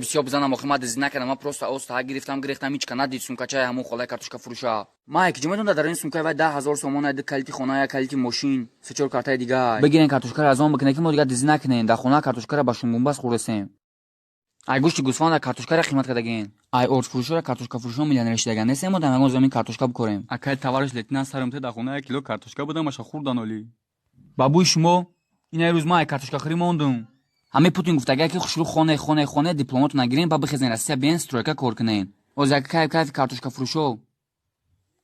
بسیار بزنم آخه من دزدی نکردم من پروست اوستا گرفتم هیچ کنا دید سومکچای همون خالای کارتوشکا فروشا ما یک جمعتون در این سومکای و 10000 سومون ده کلیتی خونه یا کلیتی ماشین سه چهار کارتای دیگه بگیرین کارتوشکا از اون بکنه که ما دیگه دزدی نکنین در خونه کارتوشکا را با شون بمباس خورسیم ای گوشت گوسفند کارتوشکا را قیمت کردگین ای اورد فروشا کارتوشکا فروشا میلیونرش دیگه نه ما در زمین کارتوشکا بکوریم اکای توارش لتنا سرمته در خونه 1 کیلو کارتوشکا بودم ماشا خوردن اولی بابوی شما این روز ما کارتوشکا خری موندم همه پوتین گفت اگر که شروع خونه دیپلمات نگیرین با بخزین روسیه بیان سترویکا کار کنین اوزاک کیف کارتوشکا فروشو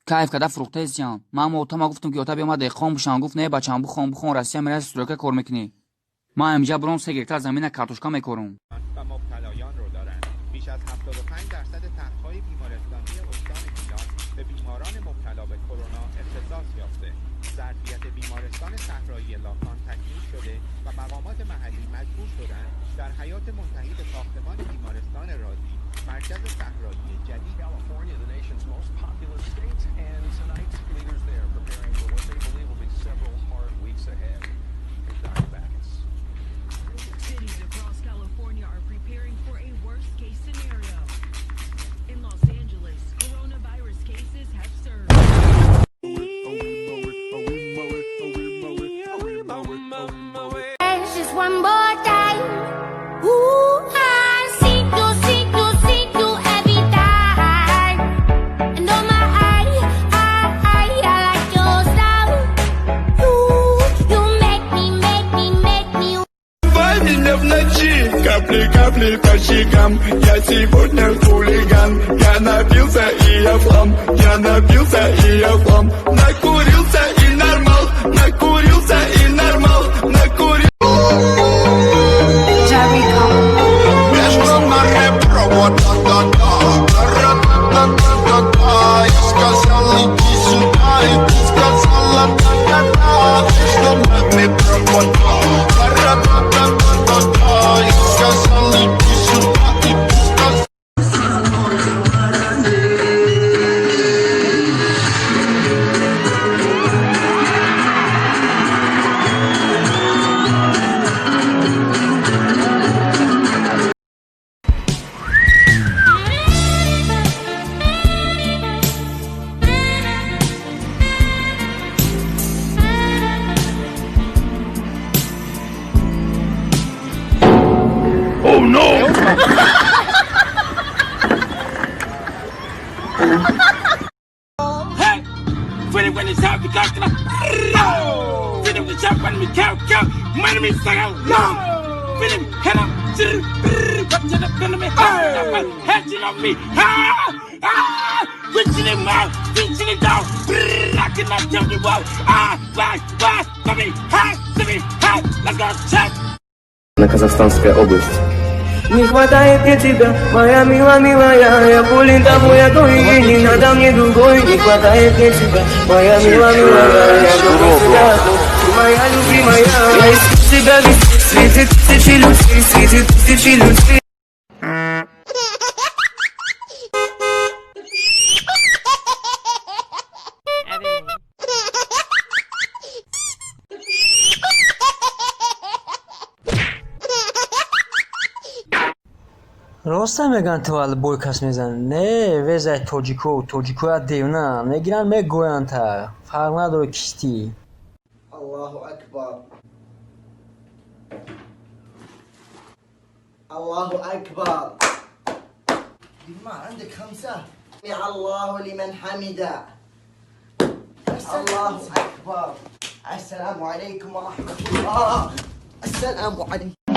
کیف کدا فروخته است ما گفتم که اوتا بیام دقیقاً بشن گفت نه بچه‌ام بخون روسیه میره سترویکا کار میکنی ما امجا برام 3 هکتار زمین کارتوشکا میکورم و مبتلایان رو دارند. بیش از 75% تخت‌های بیمارستانی استان گیلان به بیماران مبتلا به کرونا اختصاص یافته. ظرفیت بیمارستان صحرایی لاکان تکمیل شده و مقامات محلی مجبور شدند در حیات منتهی به ساختمان بیمارستان رازی مرکز صحرایی جدید Cities across California are preparing for a worst-case scenario. In Los Angeles, coronavirus cases have surged. It's just one more time. Ooh, I see you every time. And on my eye, I like your style. You make me. Меня в ночи, капли по щекам. Я сегодня хулиган. Я напился и я флам. Накурился и нормал. Между нами провод. Я сказал иди сюда, и ты сказала да-да-да. Между нами провод. Я сказал иди сюда, и ты сказала. Hey, Freedom when it's time to cut the Freedom the chop when we count, money me say out loud. Freedom, head up, cut to the enemy, hedging on me, reaching him out, reaching it down, I cannot tell you what, bye, baby, let's go check. На Казахстанская область. Не хватает мне тебя, моя милая, я пулин тобой, и не надо мне другой. Не хватает мне тебя, моя милая, я буду всегда, ты моя любимая. Я ищу тебя везде, среди тысячи людей. راستم میگن تو ال بوی کس میزن نه وزای توجیکو دیونا میگیرن میگوین تا فرق نداره کشتی الله اکبر الله اکبر ما عندك 5 سمع الله لمن حمده الله اکبر السلام عليكم ورحمة الله السلام عليكم